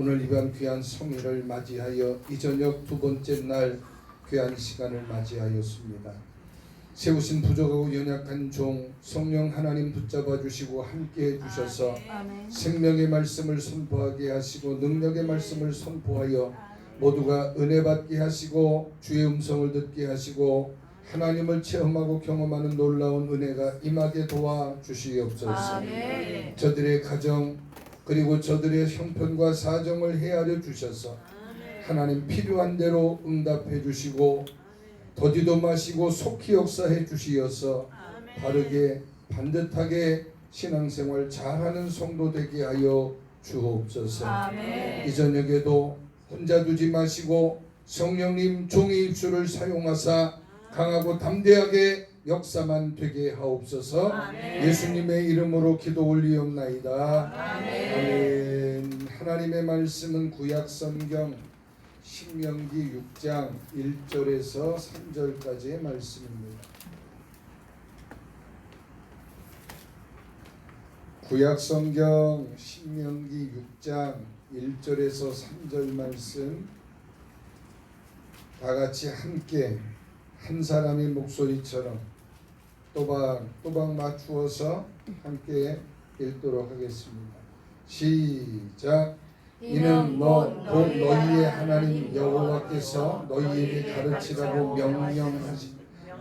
오늘 이번 귀한 성일을 맞이하여 이 저녁 두 번째 날 귀한 시간을 맞이하였습니다. 세우신 부족하고 연약한 종 성령 하나님 붙잡아 주시고 함께해 주셔서 생명의 말씀을 선포하게 하시고 능력의 말씀을 선포하여 모두가 은혜 받게 하시고 주의 음성을 듣게 하시고 하나님을 체험하고 경험하는 놀라운 은혜가 임하게 도와주시옵소서. 저들의 가정 그리고 저들의 형편과 사정을 헤아려 주셔서 하나님 필요한 대로 응답해 주시고 더디도 마시고 속히 역사해 주시어서 바르게 반듯하게 신앙생활 잘하는 성도 되게 하여 주옵소서. 이 저녁에도 혼자 두지 마시고 성령님 종의 입술을 사용하사 강하고 담대하게 역사만 되게 하옵소서. 예수님의 이름으로 기도 올리옵나이다. 아멘. 하나님의 말씀은 구약 성경 신명기 6장 1절에서 3절까지의 말씀입니다. 구약 성경 신명기 6장 1절에서 3절 말씀 다 같이 함께 한 사람의 목소리처럼 또박 맞추어서 함께 읽도록 하겠습니다. 시작. 이는 곧 너희의 하나님 여호와께서 너희에게 가르치라고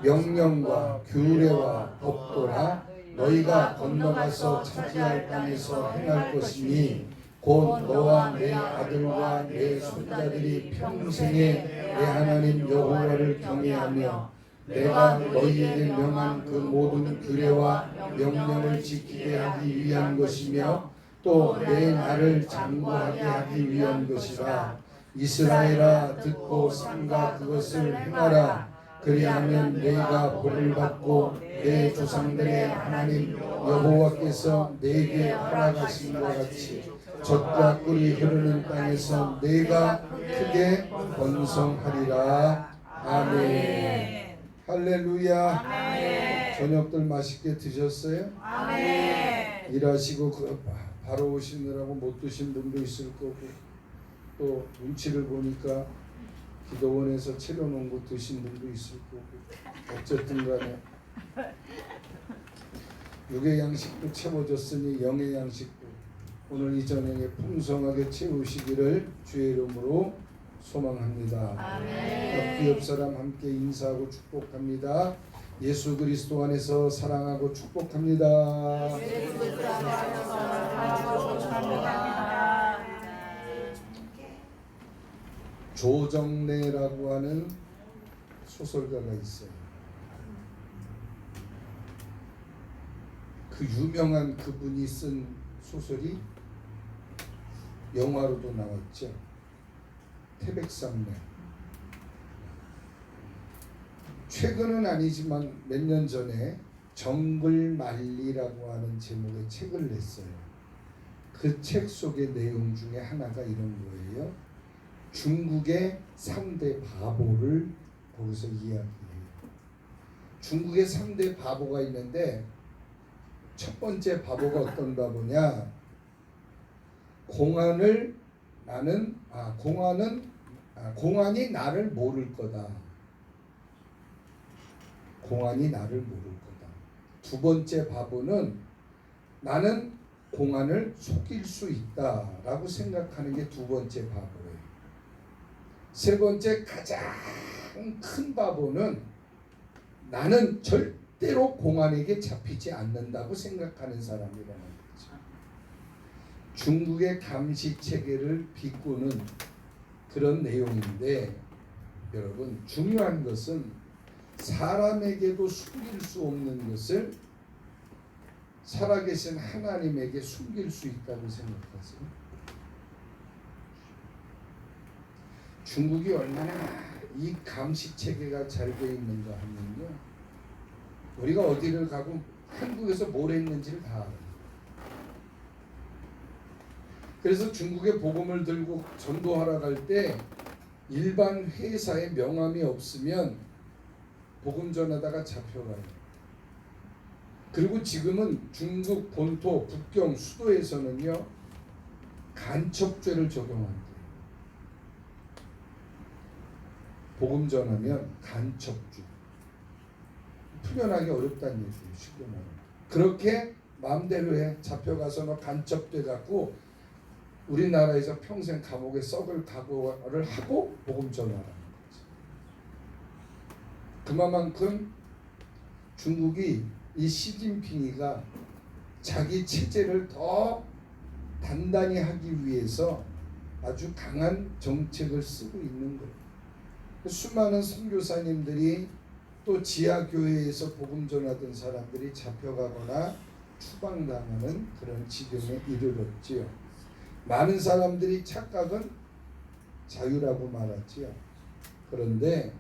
명령과 규례와 법도라 너희가 건너가서 차지할 땅에서 행할 것이니 곧 너와 내 아들과 내 손자들이 평생에 내 하나님 여호와를 경외하며 내가 너희에게 명한 그 모든 규례와 명령을 지키게 하기 위한 것이며 또 내 나를 장구하게 하기 위한 것이라. 이스라엘아 듣고 삼가 그것을 행하라. 그리하면 내가 복을 받고 내 조상들의 하나님 여호와께서 내게 허락하신 것 같이 젖과 꿀이 흐르는 땅에서 내가 크게 번성하리라. 아멘. 할렐루야. 아멘. 저녁들 맛있게 드셨어요? 아멘. 일하시고 바로 오시느라고 못 드신 분도 있을 거고 또 눈치를 보니까 기도원에서 차려놓은 거 드신 분도 있을 거고 어쨌든 간에 육의 양식도 채워졌으니 영의 양식도 오늘 이 저녁에 풍성하게 채우시기를 주의 이름으로 소망합니다. 아멘. 옆 사람 함께 인사하고 축복합니다. 예수 그리스도 안에서 사랑하고 축복합니다. 조정래라고 하는 소설가가 있어요. 그 유명한 그분이 쓴 소설이 영화로도 나왔죠. 태백산맥. 최근은 아니지만 몇 년 전에 정글만리라고 하는 제목의 책을 냈어요. 그 책 속의 내용 중에 하나가 이런 거예요. 중국의 3대 바보를 거기서 이야기해요. 중국의 3대 바보가 있는데 첫 번째 바보가 어떤 바보냐? 공안이 나를 모를 거다. 공안이 나를 모를 거다. 두 번째 바보는 나는 공안을 속일 수 있다라고 생각하는 게 두 번째 바보예요. 세 번째 가장 큰 바보는 나는 절대로 공안에게 잡히지 않는다고 생각하는 사람이라는 거죠. 중국의 감시 체계를 비꾸는 그런 내용인데 여러분 중요한 것은 사람에게도 숨길 수 없는 것을 살아계신 하나님에게 숨길 수 있다고 생각하세요? 중국이 얼마나 이 감시 체계가 잘 되어 있는가 하면요, 우리가 어디를 가고 한국에서 뭘 했는지를 다 알아요. 그래서 중국의 복음을 들고 전도하러 갈 때 일반 회사에 명함이 없으면 복음 전하다가 잡혀가요. 그리고 지금은 중국 본토 북경 수도에서는요 간첩죄를 적용한대요. 복음 전하면 간첩죄. 풀려나기 어렵다는 얘기예요. 쉽게 말하면. 그렇게 마음대로 해. 잡혀가서 너 간첩돼 갖고 우리나라에서 평생 감옥에 썩을 각오를 하고 복음 전하라는 거죠. 그만큼 중국이 이 시진핑이가 자기 체제를 더 단단히 하기 위해서 아주 강한 정책을 쓰고 있는 거예요. 수많은 선교사님들이 또 지하교회에서 복음 전하던 사람들이 잡혀가거나 추방당하는 그런 지경에 이르렀지요. 많은 사람들이 착각은 자유라고 말하지요. 그런데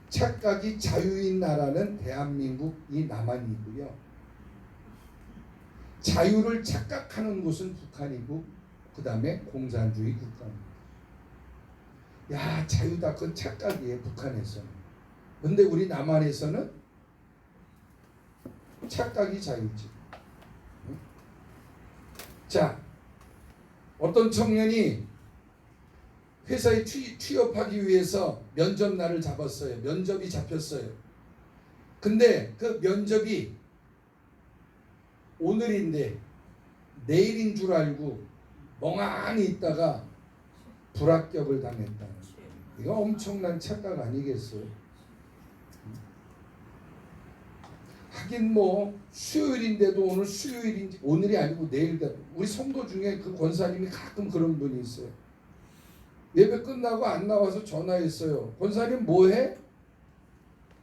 착각이 자유인 나라는 대한민국이 남한이고요. 자유를 착각하는 곳은 북한이고 그 다음에 공산주의 국가입니다. 야, 자유다. 그건 착각이에요. 북한에서는. 근데 우리 남한에서는 착각이 자유지. 자, 어떤 청년이 회사에 취업하기 위해서 면접날을 잡았어요. 면접이 잡혔어요. 근데 그 면접이 오늘인데 내일인 줄 알고 멍하니 있다가 불합격을 당했다는 거예요. 이거 엄청난 착각 아니겠어요? 하긴 뭐 수요일인데도 오늘 수요일인지 오늘이 아니고 내일이다. 우리 성도 중에 그 권사님이 가끔 그런 분이 있어요. 예배 끝나고 안 나와서 전화했어요. 권사님 뭐해?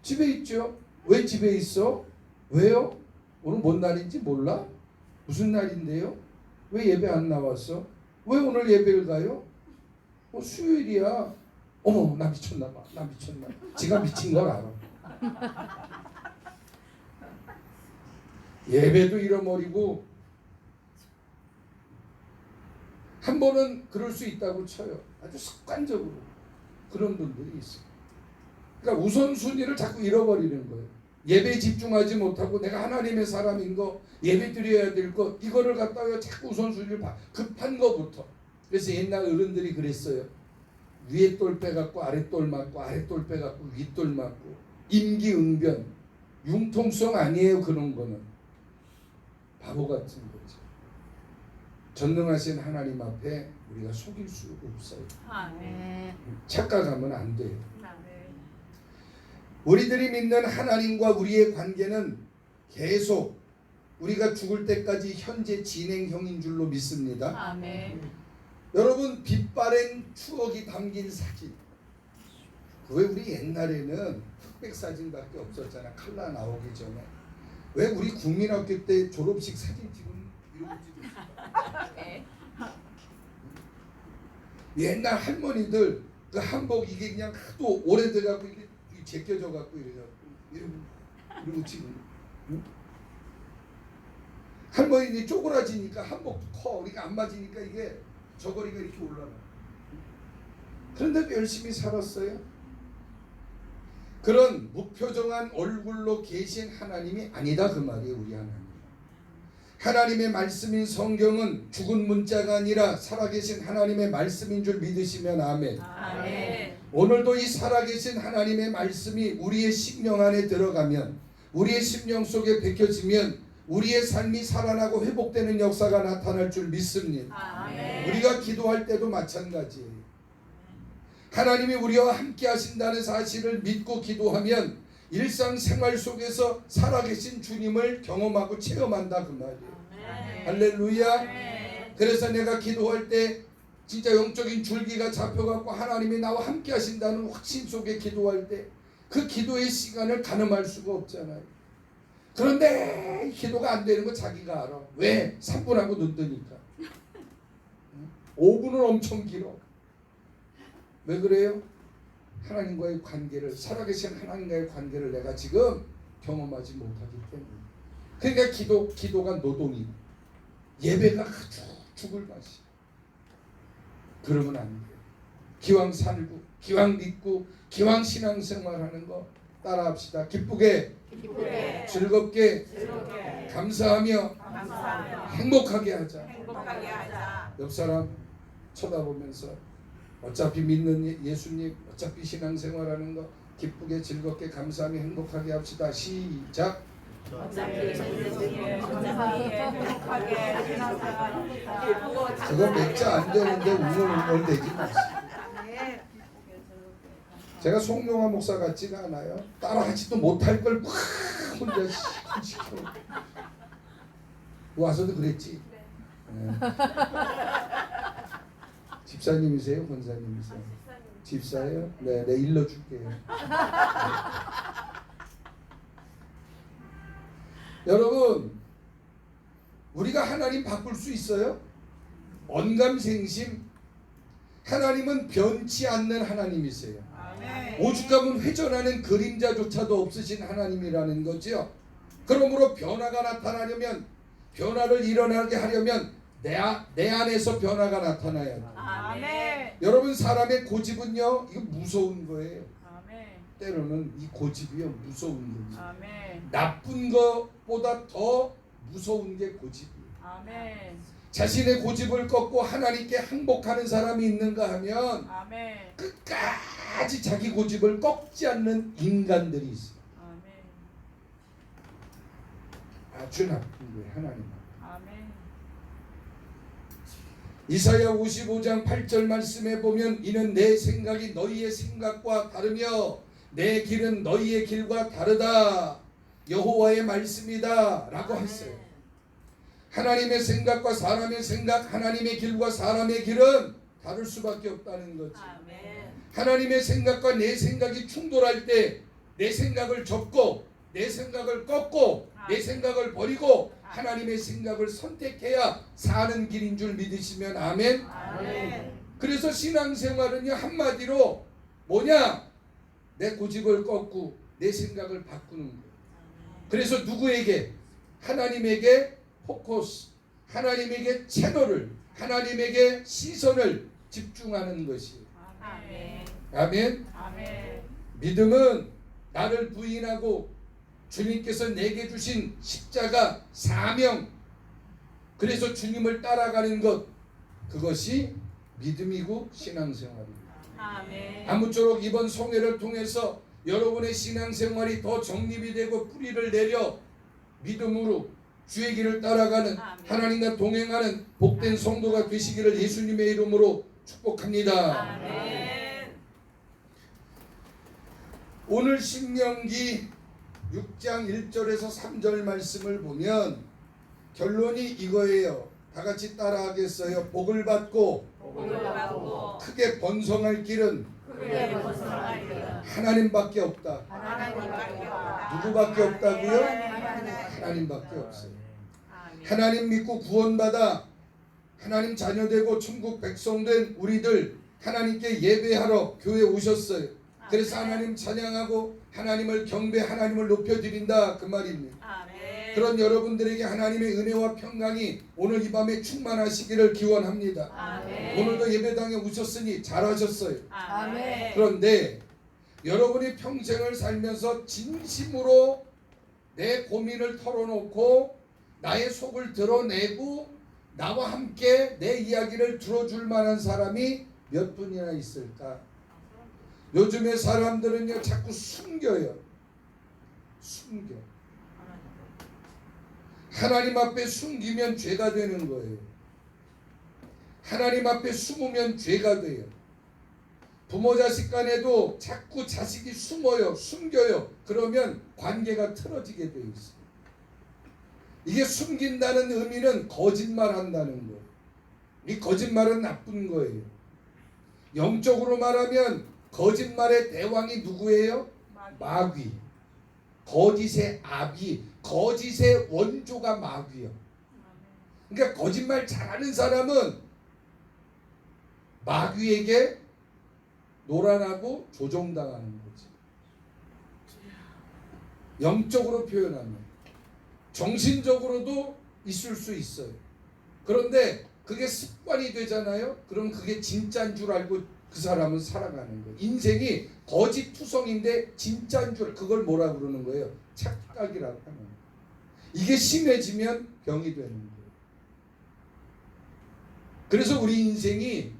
집에 있죠. 왜 집에 있어? 왜요? 오늘 뭔 날인지 몰라? 무슨 날인데요? 왜 예배 안 나왔어? 왜 오늘 예배를 가요? 수요일이야. 어머, 나 미쳤나 봐. 나 미쳤나. 지가 미친 걸 알아. 예배도 잃어버리고 한 번은 그럴 수 있다고 쳐요. 아주 습관적으로 그런 분들이 있어요. 그러니까 우선순위를 자꾸 잃어버리는 거예요. 예배에 집중하지 못하고 내가 하나님의 사람인 거, 예배 드려야 될 거, 이거를 갖다가 자꾸 우선순위를 급한 거부터. 그래서 옛날 어른들이 그랬어요. 위에 똘 빼갖고 아래 똘 맞고, 아래 똘 빼갖고 위 똘 맞고. 임기응변, 융통성 아니에요. 그런 거는 바보 같은 거죠. 전능하신 하나님 앞에 우리가 속일 수 없어요. 착각하면 안 돼요. 우리들이 믿는 하나님과 우리의 관계는 계속 우리가 죽을 때까지 현재 진행형인 줄로 믿습니다. 아멘. 여러분, 빛바랜 추억이 담긴 사진. 왜 우리 옛날에는 흑백 사진밖에 없었잖아. 칼라 나오기 전에. 왜 우리 국민학교 때 졸업식 사진 찍으면 이러고 찍었어? 옛날 할머니들 그 한복 이게 그냥 하도 오래돼갖고 이게 제껴져갖고 이러고 찍은. 응? 할머니들이 쪼그라지니까 한복도 커. 우리가 안 맞으니까 이게 저고리가 이렇게 올라가. 그런데도 열심히 살았어요. 그런 무표정한 얼굴로 계신 하나님이 아니다 그 말이에요. 우리 하나님. 하나님의 말씀인 성경은 죽은 문자가 아니라 살아계신 하나님의 말씀인 줄 믿으시면 아멘. 아멘. 오늘도 이 살아계신 하나님의 말씀이 우리의 심령 안에 들어가면, 우리의 심령 속에 베껴지면 우리의 삶이 살아나고 회복되는 역사가 나타날 줄 믿습니다. 아멘. 우리가 기도할 때도 마찬가지예요. 하나님이 우리와 함께 하신다는 사실을 믿고 기도하면 일상생활 속에서 살아계신 주님을 경험하고 체험한다 그 말이에요. 아멘. 할렐루야. 아멘. 그래서 내가 기도할 때 진짜 영적인 줄기가 잡혀갖고 하나님이 나와 함께 하신다는 확신 속에 기도할 때 그 기도의 시간을 가늠할 수가 없잖아요. 그런데 기도가 안 되는 거 자기가 알아. 왜? 3분 하고 눈 뜨니까. 5분은 엄청 길어. 왜 그래요? 하나님과의 관계를, 살아계신 하나님과의 관계를 내가 지금 경험하지 못하기 때문에. 그러니까 기도가 노동이고 예배가 아주 죽을 맛이. 그러면 안 돼요. 기왕 살고, 기왕 믿고, 기왕 신앙생활하는 거 따라합시다. 기쁘게, 즐겁게, 즐겁게, 감사하며 감사하며 행복하게 하자. 행복하게 하자. 옆 사람 쳐다보면서 어차피 믿는 예수님, 어차피 신앙생활하는 거 기쁘게 즐겁게 감사하며 행복하게 합시다. 시작. 그거 맥자 안 되는데 웅얼웅얼 대지 마시고. 제가 송용화 목사 같지가 않아요. 따라하지도 못할 걸 막 혼자 시켜. 와서도 그랬지. 네. 집사님이세요? 권사님이세요? 집사예요? 네, 내 일러줄게요. 여러분, 우리가 하나님 바꿀 수 있어요? 언감생심. 하나님은 변치 않는 하나님이세요. 오죽하면 회전하는 그림자조차도 없으신 하나님이라는 거죠. 그러므로 변화가 나타나려면, 변화를 일어나게 하려면 내 안에서 변화가 나타나야 돼요. 아멘. 여러분, 사람의 고집은요, 이거 무서운 거예요. 아멘. 때로는 이 고집이요, 무서운 겁니다. 아멘. 나쁜 것보다 더 무서운 게 고집이에요. 아멘. 자신의 고집을 꺾고 하나님께 항복하는 사람이 있는가 하면 아멘. 끝까지 자기 고집을 꺾지 않는 인간들이 있어요. 아멘. 아주 나쁜 거예요, 하나님. 아멘. 이사야 55장 8절 말씀에 보면 이는 내 생각이 너희의 생각과 다르며 내 길은 너희의 길과 다르다. 여호와의 말씀이다 라고 했어요. 하나님의 생각과 사람의 생각, 하나님의 길과 사람의 길은 다를 수밖에 없다는 거지. 하나님의 생각과 내 생각이 충돌할 때 내 생각을 접고 내 생각을 꺾고 내 생각을 버리고 하나님의 생각을 선택해야 사는 길인 줄 믿으시면 아멘. 아멘. 그래서 신앙생활은요, 한마디로 뭐냐? 내 고집을 꺾고 내 생각을 바꾸는 거예요. 그래서 누구에게? 하나님에게 포커스, 하나님에게 채널을, 하나님에게 시선을 집중하는 것이에요. 아멘. 아멘. 아멘. 믿음은 나를 부인하고 주님께서 내게 주신 십자가 사명, 그래서 주님을 따라가는 것, 그것이 믿음이고 신앙생활입니다. 아멘. 아무쪼록 이번 성회를 통해서 여러분의 신앙생활이 더 정립이 되고 뿌리를 내려 믿음으로 주의 길을 따라가는, 하나님과 동행하는 복된 성도가 되시기를 예수님의 이름으로 축복합니다. 아멘. 오늘 신명기 6장 1절에서 3절 말씀을 보면 결론이 이거예요. 다 같이 따라하겠어요? 복을 받고 크게 번성할 길은 하나님밖에 없다. 누구밖에 없다고요? 하나님밖에 없어요. 하나님 믿고 구원받아 하나님 자녀되고 천국 백성된 우리들 하나님께 예배하러 교회에 오셨어요. 그래서 하나님 찬양하고 하나님을 경배, 하나님을 높여드린다 그 말입니다. 그런 여러분들에게 하나님의 은혜와 평강이 오늘 이 밤에 충만하시기를 기원합니다. 오늘도 예배당에 오셨으니 잘하셨어요. 그런데 여러분이 평생을 살면서 진심으로 내 고민을 털어놓고 나의 속을 드러내고 나와 함께 내 이야기를 들어줄 만한 사람이 몇 분이나 있을까? 요즘의 사람들은요, 자꾸 숨겨요. 숨겨. 하나님 앞에 숨기면 죄가 되는 거예요. 하나님 앞에 숨으면 죄가 돼요. 부모 자식 간에도 자꾸 자식이 숨어요. 숨겨요. 그러면 관계가 틀어지게 돼 있어요. 이게 숨긴다는 의미는 거짓말한다는 거예요. 이 거짓말은 나쁜 거예요. 영적으로 말하면 거짓말의 대왕이 누구예요? 마귀. 거짓의 아비, 거짓의 원조가 마귀요. 그러니까 거짓말 잘하는 사람은 마귀에게 노란하고 조종당하는 거지. 영적으로 표현하면 정신적으로도 있을 수 있어요. 그런데 그게 습관이 되잖아요. 그럼 그게 진짜인 줄 알고 그 사람은 살아가는 거예요. 인생이 거짓투성인데 진짜인 줄, 그걸 뭐라 그러는 거예요? 착각이라고 하는 거예요. 이게 심해지면 병이 되는 거예요. 그래서 우리 인생이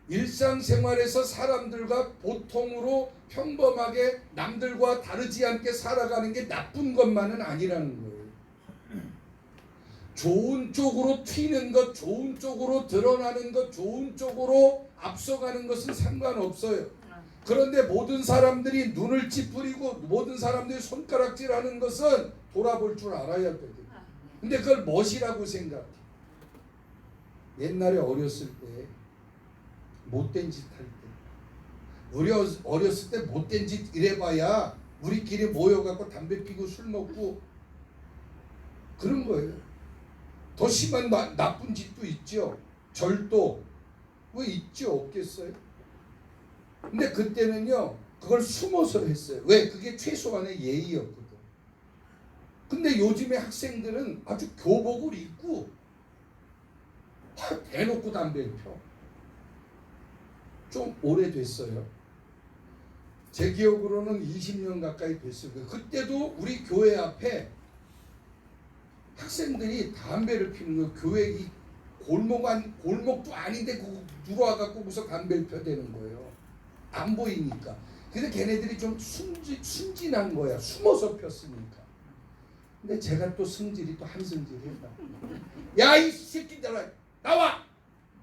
일상생활에서 사람들과 보통으로 평범하게 남들과 다르지 않게 살아가는 게 나쁜 것만은 아니라는 거예요. 좋은 쪽으로 튀는 것, 좋은 쪽으로 드러나는 것, 좋은 쪽으로 앞서가는 것은 상관없어요. 그런데 모든 사람들이 눈을 찌푸리고 모든 사람들이 손가락질하는 것은 돌아볼 줄 알아야 돼요. 근데 그걸 멋이라고 생각해. 옛날에 어렸을 때 못된 짓 할 때, 우리 어렸을 때 못된 짓 이래봐야 우리끼리 모여갖고 담배 피고 술 먹고 그런 거예요. 더 심한 나쁜 짓도 있죠. 절도 뭐 있죠. 없겠어요. 근데 그때는요 그걸 숨어서 했어요. 왜? 그게 최소한의 예의였거든. 근데 요즘의 학생들은 아주 교복을 입고 대놓고 담배를 펴. 좀 오래됐어요. 제 기억으로는 20년 가까이 됐어요. 그때도 우리 교회 앞에 학생들이 담배를 피는 거예요. 교회 골목도 아닌데 들어와갖고 무슨 담배를 펴대는 거예요. 안 보이니까. 근데 걔네들이 좀 순진한 거야. 숨어서 폈으니까. 근데 제가 또 성질이 또 한성질이 했다. 야 이 새끼들아 나와!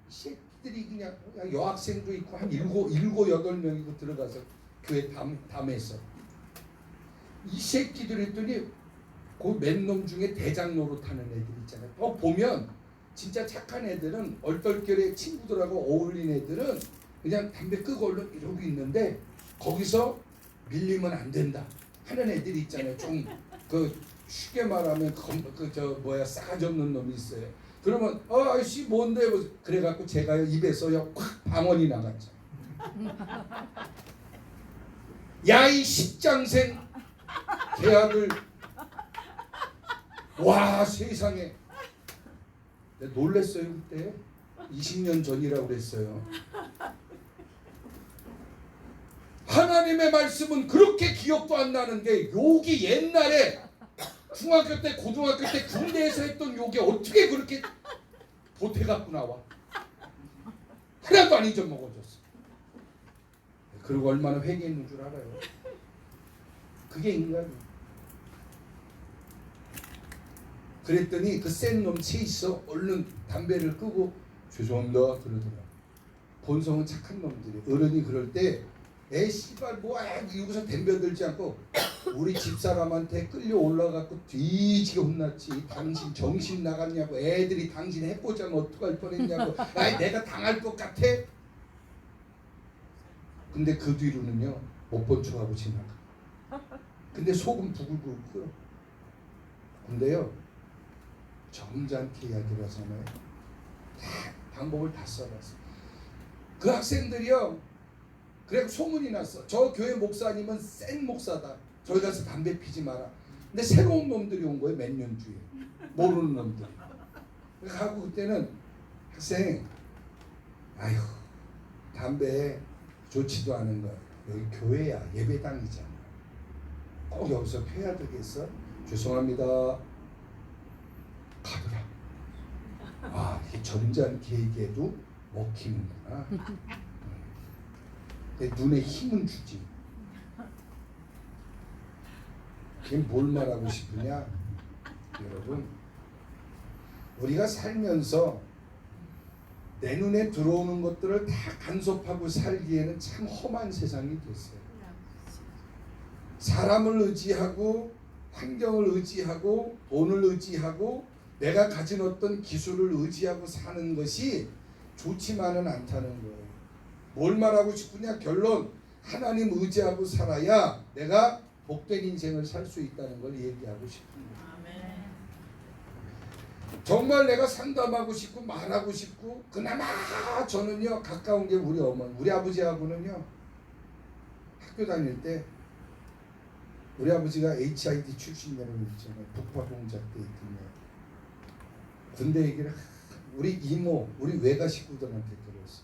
이 새끼들이 그냥 여학생도 있고 한 7-8명이고 들어가서 교회 담에서 이 새끼들 했더니 그 맨 놈 중에 대장 노릇하는 애들 있잖아요. 보면 진짜 착한 애들은 얼떨결에 친구들하고 어울린 애들은 그냥 담배 끄고 얼른 이러고 있는데 거기서 밀리면 안 된다 하는 애들이 있잖아요. 좀 쉽게 말하면 싸가지 없는 놈이 있어요. 그러면 아이씨 뭔데 그래갖고 제가요 입에서요 확 방언이 나갔죠. 야 이 십장생 대학을 와 세상에 놀랬어요. 그때 20년 전이라고 그랬어요. 하나님의 말씀은 그렇게 기억도 안 나는 게 욕이 옛날에 중학교 때 고등학교 때 군대에서 했던 욕이 어떻게 그렇게 보태 갖고 나와. 하나도 안 잊어먹어졌어. 그리고 얼마나 회개했는 줄 알아요. 그게 인간이에요. 그랬더니 그 센 놈 체있어 얼른 담배를 끄고 죄송합니다 그러더라. 본성은 착한 놈들이. 어른이 그럴 때 씨발 뭐야 여기서 덤벼들지 않고 우리 집사람한테 끌려 올라가고 뒤지게 혼났지. 당신 정신 나갔냐고. 애들이 당신 해보자면 어떡할 뻔했냐고. 내가 당할 것 같아. 근데 그 뒤로는요 못 본 척하고 지나가. 근데 속은 부글부글 끓어. 근데요 점잖게 이야기를 하잖아요. 방법을 다 써봤어. 그 학생들이요 그래 소문이 났어. 저 교회 목사님은 센 목사다. 저기 가서 담배 피지 마라. 근데 새로운 놈들이 온 거예요. 몇 년 뒤에. 모르는 놈들이. 하고 그때는 학생 아휴 담배 좋지도 않은 거야. 여기 교회야. 예배당이잖아. 꼭 여기서 펴야 되겠어? 죄송합니다. 가더라. 이 점잖게 얘기해도 먹히는구나. 눈에 힘은 주지. 그게 뭘 말하고 싶으냐? 여러분 우리가 살면서 내 눈에 들어오는 것들을 다 간섭하고 살기에는 참 험한 세상이 됐어요. 사람을 의지하고 환경을 의지하고 돈을 의지하고 내가 가진 어떤 기술을 의지하고 사는 것이 좋지만은 않다는 거예요. 뭘 말하고 싶으냐? 결론 하나님 의지하고 살아야 내가 복된 인생을 살 수 있다는 걸 얘기하고 싶습니다. 정말 내가 상담하고 싶고 말하고 싶고 그나마 저는요 가까운 게 우리 어머니 우리 아버지하고는요 학교 다닐 때 우리 아버지가 HID 출신이라고 있잖아요. 북파공작 때 있던 군대 얘기를 우리 이모 우리 외가 식구들한테 들었어.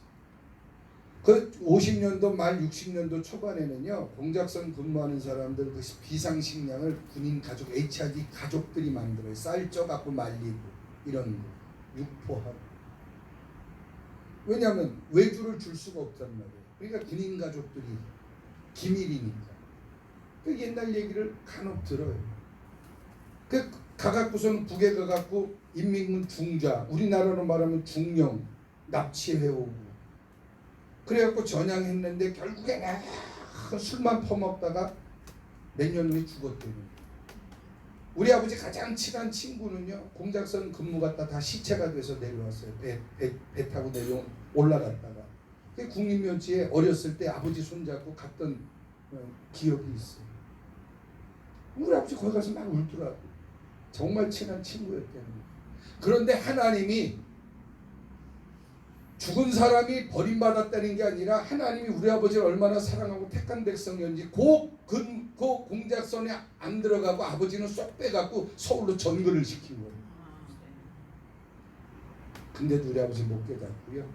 그 50년도 말 60년도 초반에는요 공작선 근무하는 사람들 그 비상식량을 군인 가족 HID 가족들이 만들어요. 쌀 쪄갖고 말리고 이런 거 육포하고 왜냐하면 외주를 줄 수가 없단 말이에요. 그러니까 군인 가족들이 기밀이니까. 그 옛날 얘기를 간혹 들어요. 그 가갖고선 북에 가갖고 인민군 중자, 우리나라로 말하면 중령 납치해오고 그래갖고 전향했는데 결국에 술만 퍼먹다가 몇 년 후에 죽었대요. 우리 아버지 가장 친한 친구는요, 공작선 근무 갔다 다 시체가 돼서 내려왔어요. 배 타고 올라갔다가 국립묘지에 어렸을 때 아버지 손잡고 갔던 기억이 있어요. 우리 아버지 거기 가서 막 울더라고. 정말 친한 친구였다는 거예요. 그런데 하나님이 죽은 사람이 버림받았다는 게 아니라 하나님이 우리 아버지를 얼마나 사랑하고 택한 백성이었는지 그 공작선에 안 들어가고 아버지는 쏙 빼갖고 서울로 전거를 시킨 거예요. 근데도 우리 아버지 못 깨닫고요.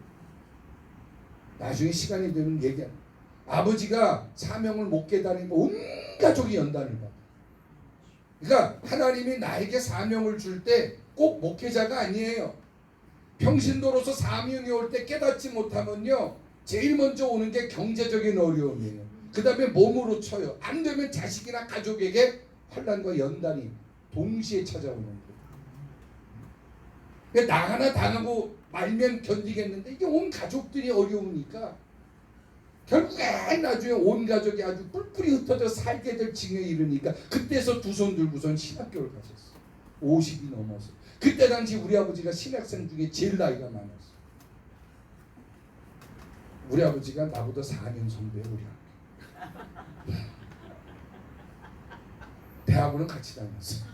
나중에 시간이 되면 얘기합니다. 아버지가 사명을 못 깨달으면 온 가족이 연단을 받아요. 그러니까 하나님이 나에게 사명을 줄 때 꼭 목회자가 아니에요. 평신도로서 사명이 올 때 깨닫지 못하면요, 제일 먼저 오는 게 경제적인 어려움이에요. 그 다음에 몸으로 쳐요. 안 되면 자식이나 가족에게 환난과 연단이 동시에 찾아오는 거예요. 나 하나 당하고 말면 견디겠는데 이게 온 가족들이 어려우니까 결국엔 나중에 온 가족이 아주 뿔뿔이 흩어져 살게 될 징에 이르니까 그때서 두 손 들고선 신학교를 가셨어요. 50이 넘어서. 그때 당시 우리 아버지가 신학생 중에 제일 나이가 많았어요. 우리 아버지가 나보다 4년 선배예요. 우리 학교. 대학원은 같이 다녔어요.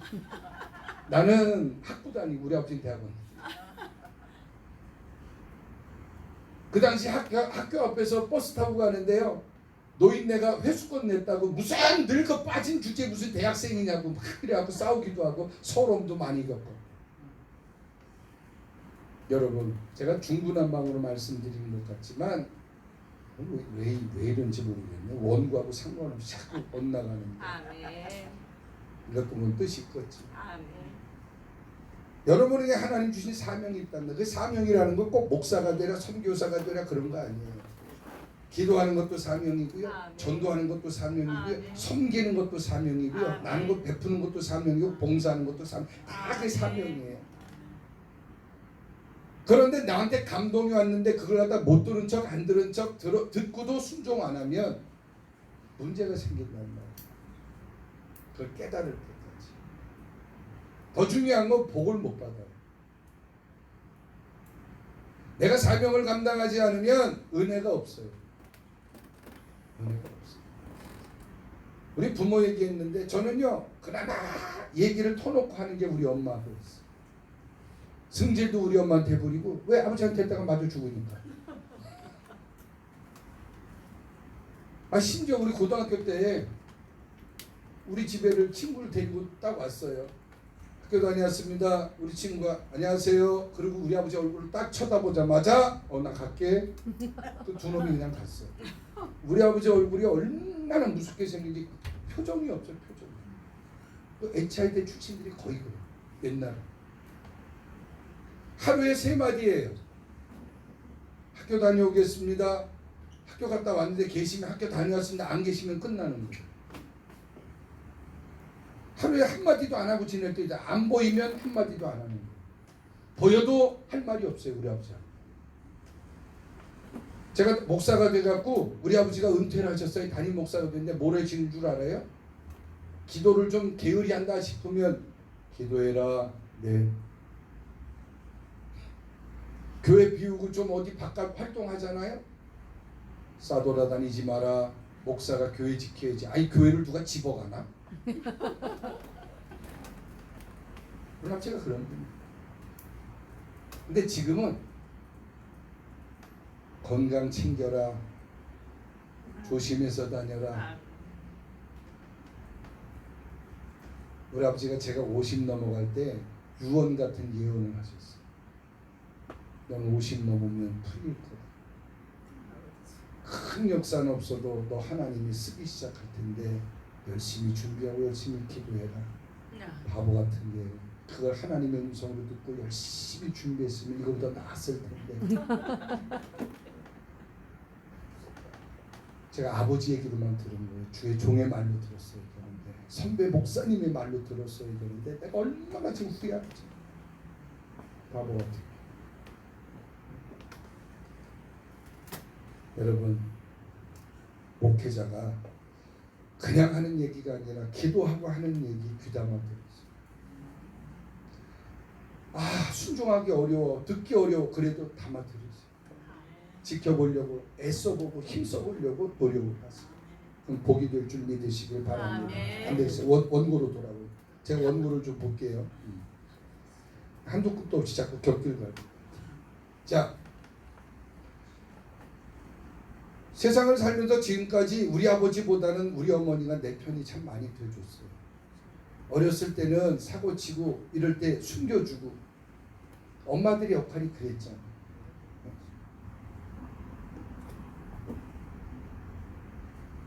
나는 학부 다니고 우리 아버지는 대학원. 그 당시 학교 앞에서 버스 타고 가는데요, 노인네가 회수권 냈다고 무슨 늙어 빠진 주제 무슨 대학생이냐고 막 그래갖고 싸우기도 하고 서러움도 많이 겪고. 여러분, 제가 중구난방으로 말씀드리는 것 같지만 왜 이런지 모르겠네. 원고하고 상관없이 자꾸 엇나가는데. 아멘. 이것 보면 뜻이 있겠지. 아멘. 여러분에게 하나님 주신 사명이 있단다. 그 사명이라는 건 꼭 목사가 되라 선교사가 되라 그런 거 아니에요. 기도하는 것도 사명이고요. 아멘. 전도하는 것도 사명이고요. 아멘. 섬기는 것도 사명이고요. 아멘. 나는 것 베푸는 것도 사명이고 봉사하는 것도 사명. 다 그 사명이에요. 그런데 나한테 감동이 왔는데 그걸 갖다 못 들은 척 안 들은 척 듣고도 순종 안 하면 문제가 생긴단 말이에요. 그걸 깨달을 때까지. 더 중요한 건 복을 못 받아요. 내가 사명을 감당하지 않으면 은혜가 없어요. 은혜가 없어요. 우리 부모 얘기했는데 저는요, 그나마 얘기를 터놓고 하는 게 우리 엄마였어요. 승질도 우리 엄마한테 부리고, 왜 아버지한테 했다가 마저 죽으니까. 심지어 우리 고등학교 때 우리 집에를 친구를 데리고 딱 왔어요. 학교 다녔습니다. 우리 친구가 안녕하세요. 그리고 우리 아버지 얼굴을 딱 쳐다보자마자 나 갈게. 그 두 놈이 그냥 갔어. 우리 아버지 얼굴이 얼마나 무섭게 생긴지 표정이 없어요. 표정이. 그 HID 출신들이 거의 그래요. 옛날에. 하루에 3마디예요. 학교 다녀오겠습니다. 학교 갔다 왔는데 계시면 학교 다녀왔습니다. 안 계시면 끝나는 거예요. 하루에 한마디도 안 하고 지낼 때 이제 안 보이면 한마디도 안 하는 거예요. 보여도 할 말이 없어요. 우리 아버지가. 제가 목사가 돼갖고 우리 아버지가 은퇴를 하셨어요. 담임 목사가 됐는데 뭘 해주는 줄 알아요? 기도를 좀 게으리 한다 싶으면 기도해라. 네. 교회 비우고 좀 어디 바깥 활동하잖아요. 싸돌아다니지 마라. 목사가 교회 지켜야지. 아니 교회를 누가 집어가나? 우리 아버지가 그런 분이에요. 근데 지금은 건강 챙겨라. 조심해서 다녀라. 우리 아버지가 제가 50 넘어갈 때 유언 같은 예언을 하셨어요. 넌 50 넘으면 풀릴 거다. 큰 역사는 없어도 너 하나님이 쓰기 시작할 텐데 열심히 준비하고 열심히 기도해라. 바보 같은 게 그걸 하나님의 음성으로 듣고 열심히 준비했으면 이거보다 나았을 텐데. 제가 아버지 얘기로만 들은 거예요. 주의 종의 말로 들었어야 되는데, 선배 목사님의 말로 들었어야 되는데 내가 얼마나 지금 후회하지. 바보 같아. 여러분, 목회자가 그냥 하는 얘기가 아니라 기도하고 하는 얘기 귀담아 들으세요. 순종하기 어려워, 듣기 어려워, 그래도 담아 들으세요. 지켜보려고 애써보고 힘써보려고 노력을 하세요. 그럼 복이 될 줄 믿으시길 바랍니다. 안 되겠어요. 원고로 돌아오요. 제가 원고를 좀 볼게요. 한두 끝도 없이 자꾸 곁길 가요. 자, 세상을 살면서 지금까지 우리 아버지보다는 우리 어머니가 내 편이 참 많이 돼줬어요. 어렸을 때는 사고치고 이럴 때 숨겨주고, 엄마들의 역할이 그랬잖아요.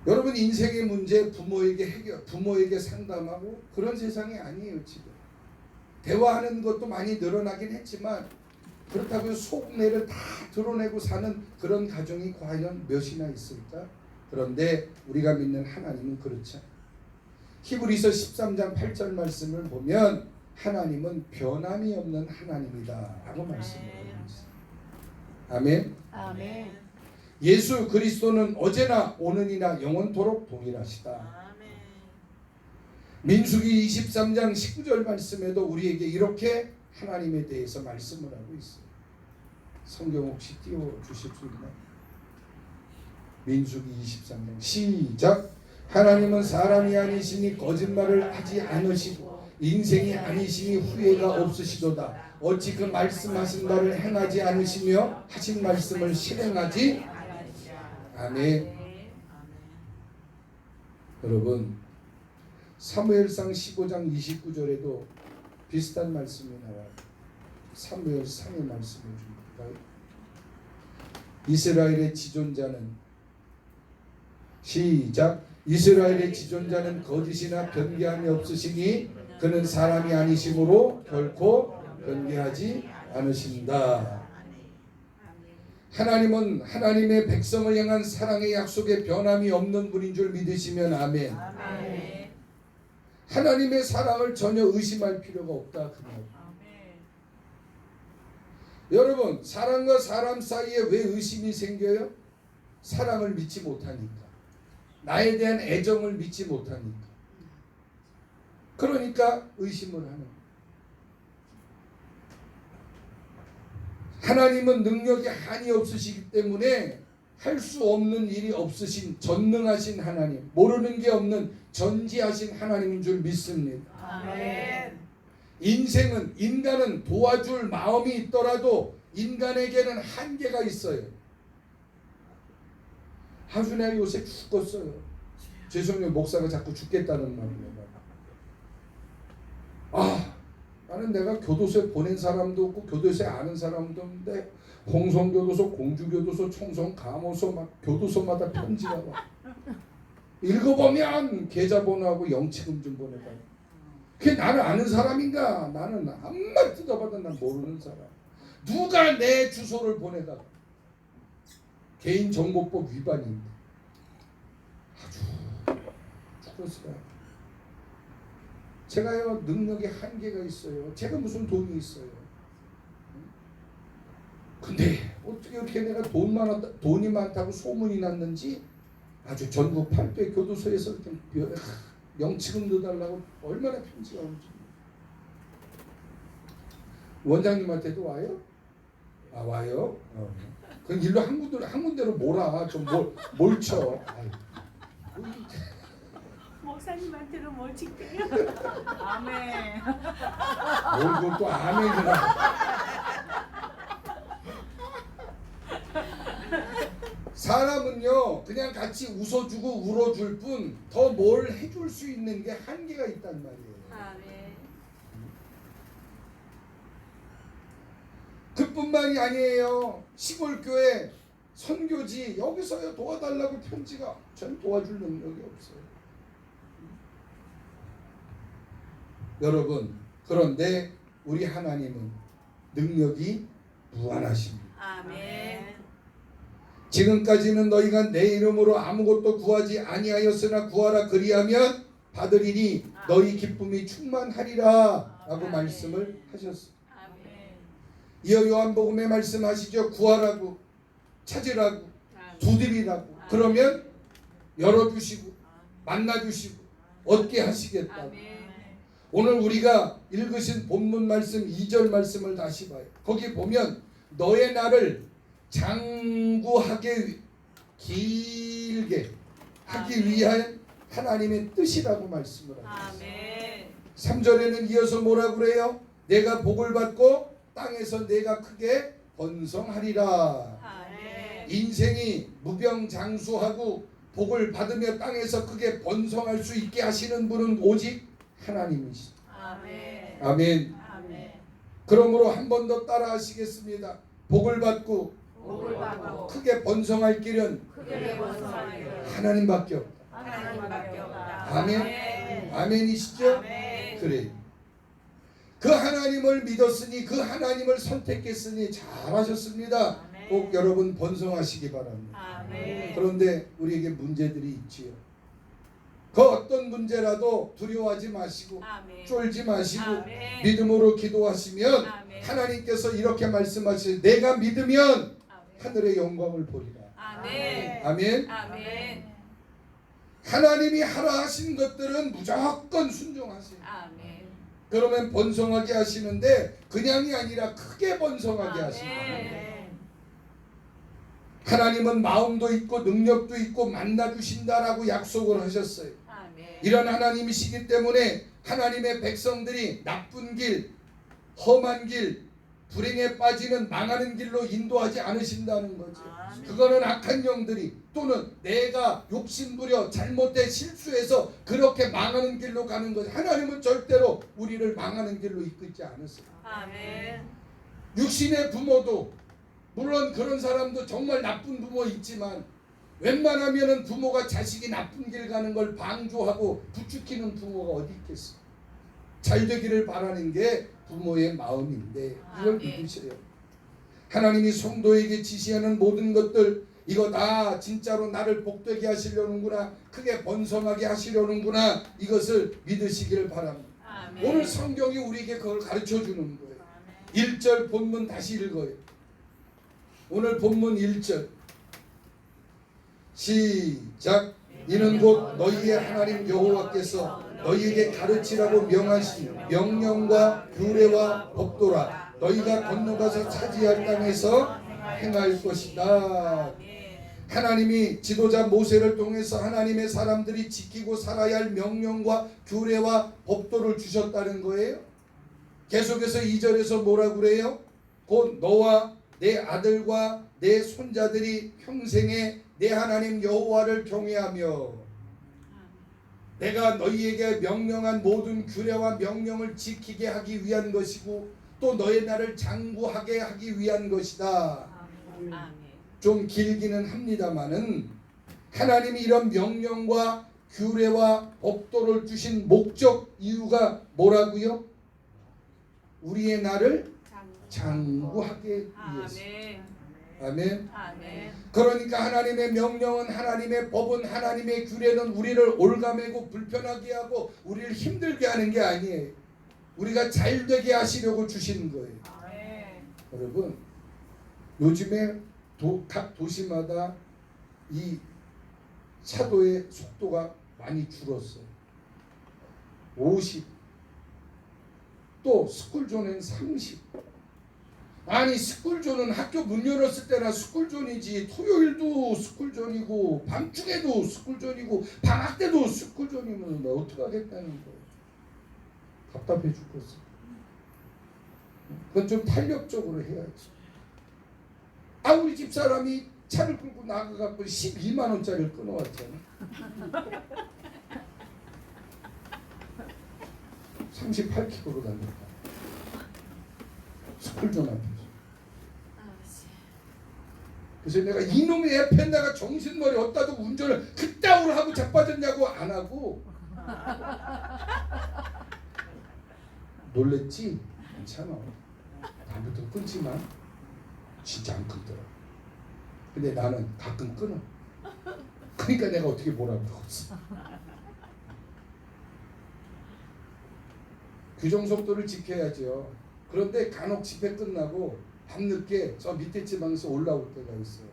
여러분, 인생의 문제 부모에게 상담하고 그런 세상이 아니에요. 지금 대화하는 것도 많이 늘어나긴 했지만 그렇다고 속내를 다 드러내고 사는 그런 가정이 과연 몇이나 있을까? 그런데 우리가 믿는 하나님은 그렇지 않아요. 히브리서 13장 8절 말씀을 보면 하나님은 변함이 없는 하나님이다 라고 말씀을 하고 있어요. 아멘. 아멘. 예수 그리스도는 어제나 오늘이나 영원토록 동일하시다. 아멘. 민수기 23장 19절 말씀에도 우리에게 이렇게 하나님에 대해서 말씀을 하고 있어요. 성경 혹시 띄워주실 수 있나요? 민수기 23장 시작. 하나님은 사람이 아니시니 거짓말을 하지 않으시고 인생이 아니시니 후회가 없으시도다. 어찌 그 말씀하신 바를 행하지 않으시며 하신 말씀을 실행하지. 아멘. 여러분, 사무엘상 15장 29절에도 비슷한 말씀이 나와요. 사무엘상의 말씀을 좀 볼까요? 이스라엘의 지존자는 시작. 이스라엘의 지존자는 거짓이나 변개함이 없으시니 그는 사람이 아니심으로 결코 변개하지 않으신다. 하나님은 하나님의 백성을 향한 사랑의 약속에 변함이 없는 분인 줄 믿으시면 아멘. 아멘. 하나님의 사랑을 전혀 의심할 필요가 없다 그 말. 여러분, 사람과 사람 사이에 왜 의심이 생겨요? 사랑을 믿지 못하니까. 나에 대한 애정을 믿지 못하니까. 그러니까 의심을 하는 거예요. 하나님은 능력이 한이 없으시기 때문에 할 수 없는 일이 없으신 전능하신 하나님, 모르는 게 없는 전지하신 하나님인 줄 믿습니다. 아멘. 인간은 도와줄 마음이 있더라도 인간에게는 한계가 있어요. 하준이가 요새 죽었어요. 죄송해요. 목사가 자꾸 죽겠다는 말이에요. 나는 내가 교도소에 보낸 사람도 없고 교도소에 아는 사람도 없는데 홍성교도소, 공주교도소, 청송감호소 막 교도소마다 편지가 와. 읽어보면 계좌번호하고 영치금 좀 보내다. 그게 나를 아는 사람인가? 나는 한마디 뜯어봐도 난 모르는 사람. 누가 내 주소를 보내다가 개인정보법 위반인데 아주 죽었어요. 제가요, 능력에 한계가 있어요. 제가 무슨 돈이 있어요. 근데 어떻게 내가 돈이 많다고 소문이 났는지 아주 전국 8대 교도소에서 영치금 넣어달라고 얼마나 편지가 오는지. 원장님한테도 와요? 와요? 그럼 일로 한 군데로 몰아. 좀 뭘 쳐. 목사님한테는 뭘 찍게요? 아멘. 뭘 또 아멘이라. 사람은요, 그냥 같이 웃어주고 울어줄 뿐 더 뭘 해줄 수 있는 게 한계가 있단 말이에요. 아멘. 그뿐만이 아니에요. 시골교회 선교지 여기서요 도와달라고 편지가 전 도와줄 능력이 없어요. 여러분, 그런데 우리 하나님은 능력이 무한하십니다. 아멘. 지금까지는 너희가 내 이름으로 아무것도 구하지 아니하였으나 구하라 그리하면 받으리니 너희 기쁨이 충만하리라 라고 말씀을 하셨습니다. 아멘. 이어 요한복음에 말씀하시죠. 구하라고, 찾으라고, 두드리라고. 그러면 열어주시고 만나주시고 얻게 하시겠다고. 아멘. 오늘 우리가 읽으신 본문 말씀 2절 말씀을 다시 봐요. 거기 보면 너의 날을 장구하게 길게 하기 위한 하나님의 뜻이라고 말씀을 합니다. 아멘. 3절에는 이어서 뭐라고 그래요? 내가 복을 받고 땅에서 내가 크게 번성하리라. 아멘. 인생이 무병장수하고 복을 받으며 땅에서 크게 번성할 수 있게 하시는 분은 오직 하나님이시다. 아멘. 아멘. 아멘. 그러므로 한 번 더 따라 하시겠습니다. 복을 받고 복을 받고 크게 번성할 길은 크게 번성하기를 하나님밖에 없다. 하나님밖에 없다. 아멘. 아멘이시죠? 아멘. 그래. 그 하나님을 믿었으니 그 하나님을 선택했으니 잘하셨습니다. 꼭 여러분 번성하시기 바랍니다. 아멘. 그런데 우리에게 문제들이 있지요. 그 어떤 문제라도 두려워하지 마시고 아멘. 쫄지 마시고 아멘. 믿음으로 기도하시면 아멘. 하나님께서 이렇게 말씀하시죠. 내가 믿으면 아멘. 하늘의 영광을 보리라. 아멘. 아멘. 아멘. 하나님이 하라 하신 것들은 무조건 순종하세요. 아멘. 그러면 번성하게 하시는데 그냥이 아니라 크게 번성하게 하십니다. 아멘. 하나님은 마음도 있고 능력도 있고 만나주신다라고 약속을 하셨어요. 아멘. 이런 하나님이시기 때문에 하나님의 백성들이 나쁜 길, 험한 길, 불행에 빠지는 망하는 길로 인도하지 않으신다는 거죠. 아멘. 그거는 악한 영들이 또는 내가 욕심부려 잘못해 실수해서 그렇게 망하는 길로 가는 거죠. 하나님은 절대로 우리를 망하는 길로 이끌지 않으세요. 아멘. 육신의 부모도 물론 그런 사람도 정말 나쁜 부모 있지만 웬만하면은 부모가 자식이 나쁜 길 가는 걸 방조하고 부추기는 부모가 어디 있겠어요. 잘 되기를 바라는 게 부모의 마음인데 이걸 믿으셔요. 하나님이 성도에게 지시하는 모든 것들 이거 다 진짜로 나를 복되게 하시려는구나, 크게 번성하게 하시려는구나, 이것을 믿으시기를 바랍니다. 아멘. 오늘 성경이 우리에게 그걸 가르쳐 주는 거예요. 1절 본문 다시 읽어요. 오늘 본문 1절 시작. 이는 곧 너희의 하나님 여호와께서 너희에게 가르치라고 명하신 명령과 규례와 법도라. 너희가 건너가서 차지할 땅에서 행할 것이다. 하나님이 지도자 모세를 통해서 하나님의 사람들이 지키고 살아야 할 명령과 규례와 법도를 주셨다는 거예요. 계속해서 2절에서 뭐라고 그래요? 곧 너와 내 아들과 내 손자들이 평생에 내 하나님 여호와를 경외하며 내가 너희에게 명령한 모든 규례와 명령을 지키게 하기 위한 것이고 또 너의 나를 장구하게 하기 위한 것이다. 아멘. 좀 길기는 합니다마는 하나님이 이런 명령과 규례와 법도를 주신 목적 이유가 뭐라고요? 우리의 나를 장구하게 위해서. 아멘. 아멘. 아멘. 그러니까 하나님의 명령은 하나님의 법은 하나님의 규례는 우리를 올가매고 불편하게 하고 우리를 힘들게 하는 게 아니에요. 우리가 잘되게 하시려고 주시는 거예요. 아멘. 여러분 요즘에 각 도시마다 이 차도의 속도가 많이 줄었어요. 50, 또 스쿨존은 30. 아니 스쿨존은 학교 문 열었을 때나 스쿨존이지 토요일도 스쿨존이고 밤중에도 스쿨존이고 방학 때도 스쿨존이면 어떻게 하겠다는 거예요. 답답해 죽겠어. 그건 좀 탄력적으로 해야지. 아 우리 집사람이 차를 끌고 나가갖고 12만 원짜리를 끊어왔잖아. 38km로 다녔다. 스쿨존 앞에서. 그래서 내가 이놈의 애펜 내가 정신머리 없다도 운전을 그따구로 하고 자빠졌냐고 안 하고 놀랬지? 괜찮아. 다음부터 끊지만 진짜 안 끊더라. 근데 나는 가끔 끊어. 그러니까 내가 어떻게 뭐라고 그러겠어. 규정 속도를 지켜야죠. 그런데 간혹 집회 끝나고 밤늦게 저 밑에 지방에서 올라올 때가 있어요.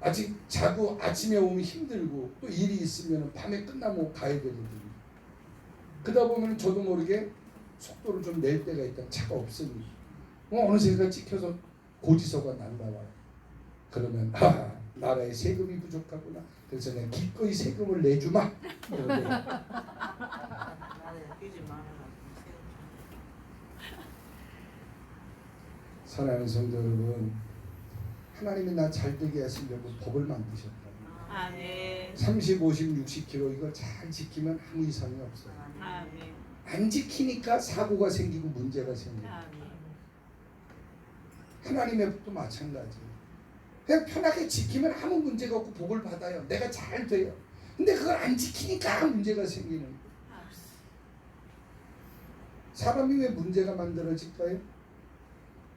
아직 자고 아침에 오면 힘들고 또 일이 있으면 밤에 끝나면 가야 되거든요. 그러다 보면 저도 모르게 속도를 좀 낼 때가 있다. 차가 없으니 어느새가 찍혀서 고지서가 날라와요. 그러면 나라에 세금이 부족하구나. 그래서 내가 기꺼이 세금을 내주마. 사랑하는 성도 여러분, 하나님이 나 잘되게 하시려고 법을 만드셨다. 아멘. 30, 50, 60km 이걸 잘 지키면 아무 이상이 없어요. 아멘. 안 지키니까 사고가 생기고 문제가 생겨요. 아멘. 하나님의 법도 마찬가지. 그냥 편하게 지키면 아무 문제가 없고 복을 받아요. 내가 잘 돼요. 근데 그걸 안 지키니까 문제가 생기는 거예요. 사람이 왜 문제가 만들어질까요?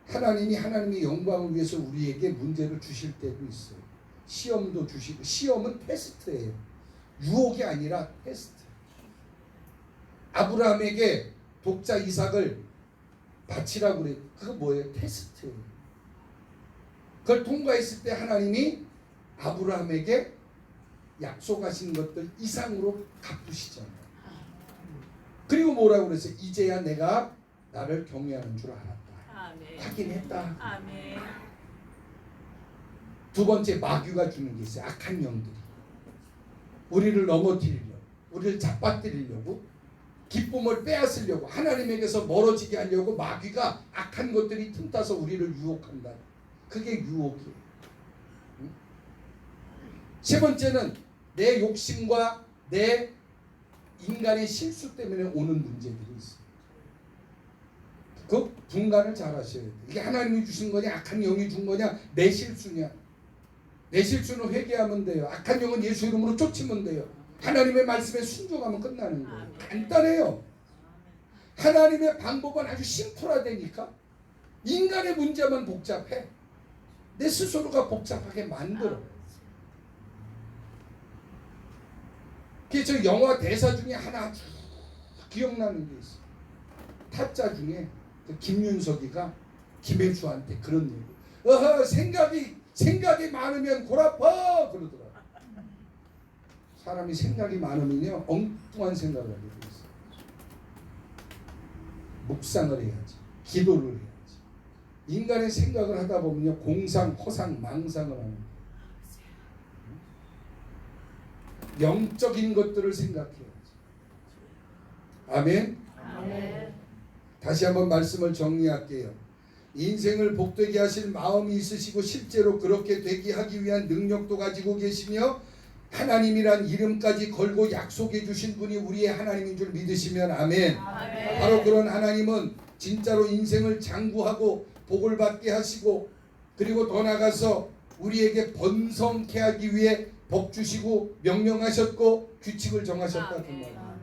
하나님이 하나님의 영광을 위해서 우리에게 문제를 주실 때도 있어요. 시험도 주시고, 시험은 테스트예요. 유혹이 아니라 테스트. 아브라함에게 독자 이삭을 바치라고 그래요. 그거 뭐예요? 테스트예요. 그걸 통과했을 때 하나님이 아브라함에게 약속하신 것들 이상으로 갚으시잖아요. 그리고 뭐라고 그랬어요? 이제야 내가 나를 경외하는 줄 알았다. 아멘. 확인했다. 아멘. 두 번째, 마귀가 주는 게 있어요. 악한 영들이 우리를 넘어뜨리려고, 우리를 잡아뜨리려고, 기쁨을 빼앗으려고, 하나님에게서 멀어지게 하려고 마귀가 악한 것들이 틈타서 우리를 유혹한다. 그게 유혹이에요. 응? 세 번째는 내 욕심과 내 인간의 실수 때문에 오는 문제들이 있어요. 그 분간을 잘 하셔야 돼요. 이게 하나님이 주신 거냐, 악한 영이 준 거냐, 내 실수냐. 내 실수는 회개하면 돼요. 악한 영은 예수 이름으로 쫓으면 돼요. 하나님의 말씀에 순종하면 끝나는 거예요. 간단해요. 하나님의 방법은 아주 심플하다니까. 인간의 문제만 복잡해. 내 스스로가 복잡하게 만들어. 그래서 영화 대사 중에 하나 기억나는 게 있어. 타짜 중에 그 김윤석이가 김혜수한테 그런 얘기. 생각이 많으면 골 아파 그러더라. 사람이 생각이 많으면요 엉뚱한 생각을 하게 돼 있어. 묵상을 해야지, 기도를 해야지. 인간의 생각을 하다 보면요 공상, 허상, 망상을 하는 거예요. 영적인 것들을 생각해야지. 아멘. 아멘. 다시 한번 말씀을 정리할게요. 인생을 복되게 하실 마음이 있으시고 실제로 그렇게 되게 하기 위한 능력도 가지고 계시며 하나님이란 이름까지 걸고 약속해 주신 분이 우리의 하나님인 줄 믿으시면 아멘. 아멘. 바로 그런 하나님은 진짜로 인생을 장구하고 복을 받게 하시고, 그리고 더 나아가서 우리에게 번성케 하기 위해 복 주시고 명령하셨고 규칙을 정하셨다 그 말이에요.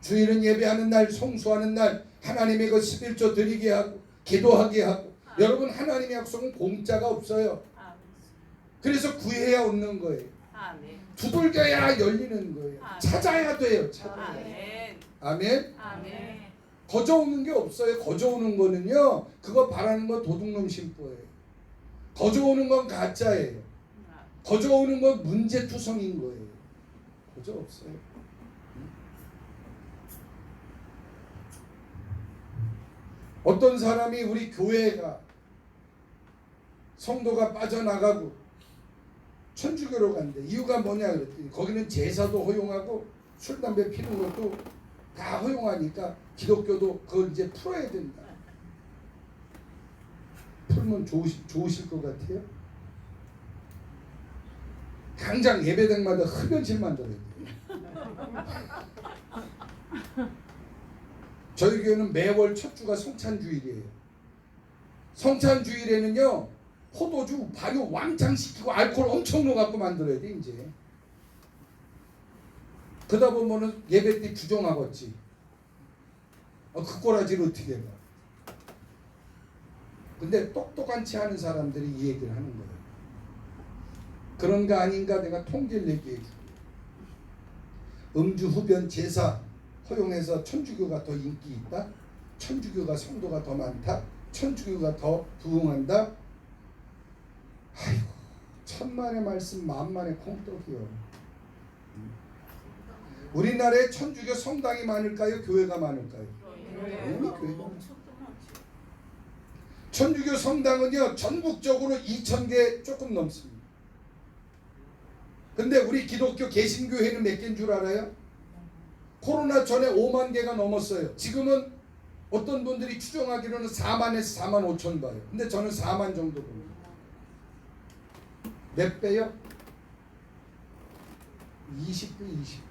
주일은 예배하는 날, 성수하는 날 하나님의 그 11조 드리게 하고 기도하게 하고. 여러분, 하나님의 약속은 공짜가 없어요. 그래서 구해야 얻는 거예요. 두들겨야 열리는 거예요. 찾아야 돼요. 찾아야 돼요. 아멘. 아멘. 거저오는 게 없어요. 거저오는 거는요, 그거 바라는 건 도둑놈 심보예요. 거저오는 건 가짜예요. 거저오는 건 문제투성인 거예요. 거저 없어요. 어떤 사람이 우리 교회가 성도가 빠져나가고 천주교로 간대. 이유가 뭐냐 그랬더니 거기는 제사도 허용하고 술 담배 피는 것도 다 허용하니까 기독교도 그걸 이제 풀어야 된다. 풀면 좋으실 것 같아요? 당장 예배당마다 흡연실 만들어야 돼요. 저희 교회는 매월 첫 주가 성찬주일이에요. 성찬주일에는요 포도주, 발효 왕창 시키고 알코올 엄청 넣어갖고 만들어야 돼 이제. 그러다 보면은 예배 때 주정하겠지. 그 꼬라지를 어떻게 봐. 근데 똑똑한 체 하는 사람들이 이 얘기를 하는 거예요. 그런 거 아닌가 내가 통계를 얘기해 줄게요. 음주 흡연 제사 허용해서 천주교가 더 인기 있다? 천주교가 성도가 더 많다? 천주교가 더 부흥한다? 아이고, 천만의 말씀 만만의 콩떡이요. 우리나라에 천주교 성당이 많을까요? 교회가 많을까요? 당연히 교회가 많죠. 천주교 성당은요 전국적으로 2,000개 조금 넘습니다. 근데 우리 기독교 개신교회는 몇 개인 줄 알아요? 코로나 전에 5만 개가 넘었어요. 지금은 어떤 분들이 추정하기로는 4만에서 4만 5천 봐요. 근데 저는 4만 정도 봅니다. 몇 배요? 20배, 20배.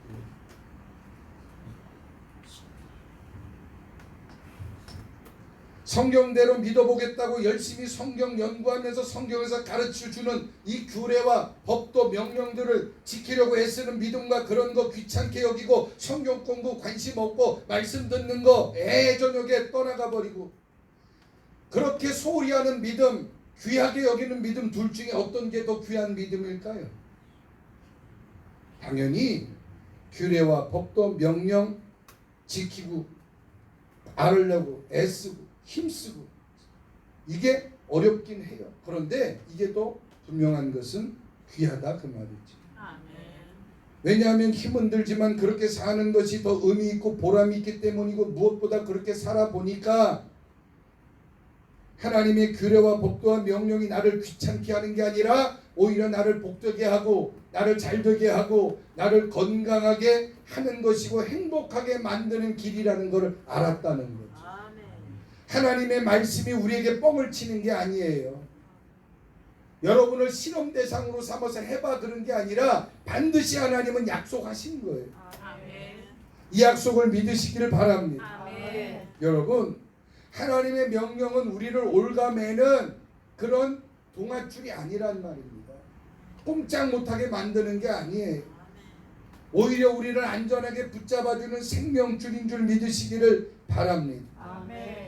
성경대로 믿어보겠다고 열심히 성경 연구하면서 성경에서 가르쳐주는 이 규례와 법도 명령들을 지키려고 애쓰는 믿음과 그런 거 귀찮게 여기고 성경 공부 관심 없고 말씀 듣는 거 저녁에 떠나가 버리고 그렇게 소홀히 하는 믿음, 귀하게 여기는 믿음 둘 중에 어떤 게 더 귀한 믿음일까요? 당연히 규례와 법도 명령 지키고 알으려고 애쓰고 힘쓰고 이게 어렵긴 해요. 그런데 이게 또 분명한 것은 귀하다 그 말이지. 아멘. 왜냐하면 힘은 들지만 그렇게 사는 것이 더 의미 있고 보람이 있기 때문이고 무엇보다 그렇게 살아보니까 하나님의 규례와 법도와 명령이 나를 귀찮게 하는 게 아니라 오히려 나를 복되게 하고 나를 잘되게 하고 나를 건강하게 하는 것이고 행복하게 만드는 길이라는 것을 알았다는 거죠. 하나님의 말씀이 우리에게 뻥을 치는 게 아니에요. 여러분을 실험 대상으로 삼아서 해봐 그런 게 아니라 반드시 하나님은 약속하신 거예요. 아멘. 이 약속을 믿으시기를 바랍니다. 아멘. 여러분 하나님의 명령은 우리를 올가매는 그런 동아줄이 아니란 말입니다. 꼼짝 못하게 만드는 게 아니에요. 오히려 우리를 안전하게 붙잡아주는 생명줄인 줄 믿으시기를 바랍니다. 아멘.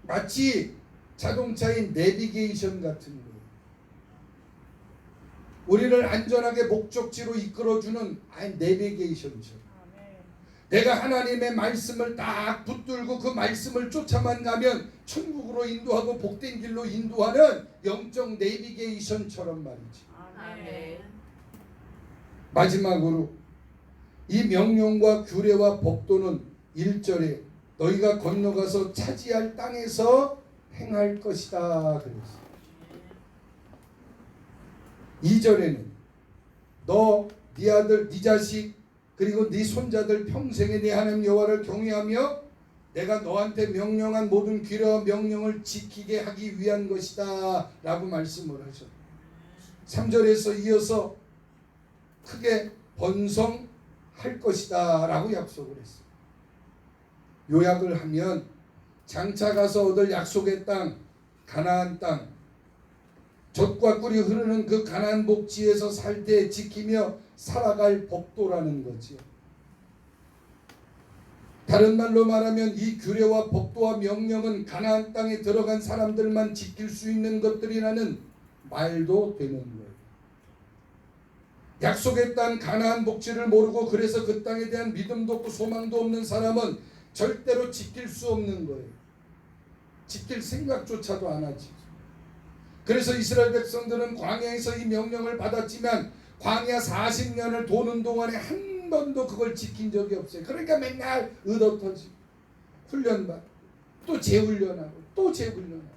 마치 자동차의 내비게이션 같은 거예요. 우리를 안전하게 목적지로 이끌어주는 내비게이션처럼. 내가 하나님의 말씀을 딱 붙들고 그 말씀을 쫓아만 가면 천국으로 인도하고 복된 길로 인도하는 영적 내비게이션처럼 말이지. 아멘. 마지막으로 이 명령과 규례와 법도는 1절에 너희가 건너가서 차지할 땅에서 행할 것이다 그랬어요. 2절에는 너, 네 아들, 네 자식 그리고 네 손자들 평생에 네 하나님 여호와를 경외하며 내가 너한테 명령한 모든 규례와 명령을 지키게 하기 위한 것이다 라고 말씀을 하셨어요. 3절에서 이어서 크게 번성할 것이다 라고 약속을 했어요. 요약을 하면 장차 가서 얻을 약속의 땅, 가나안 땅, 젖과 꿀이 흐르는 그 가나안 복지에서 살 때 지키며 살아갈 법도라는 거지요. 다른 말로 말하면 이 규례와 법도와 명령은 가나안 땅에 들어간 사람들만 지킬 수 있는 것들이라는 말도 되는 거예요. 약속의 땅 가나안 복지를 모르고 그래서 그 땅에 대한 믿음도 없고 소망도 없는 사람은 절대로 지킬 수 없는 거예요. 지킬 생각조차도 안 하지. 그래서 이스라엘 백성들은 광야에서 이 명령을 받았지만 광야 40년을 도는 동안에 한 번도 그걸 지킨 적이 없어요. 그러니까 맨날 의도터지고 훈련받고 또 재훈련하고 또 재훈련하고.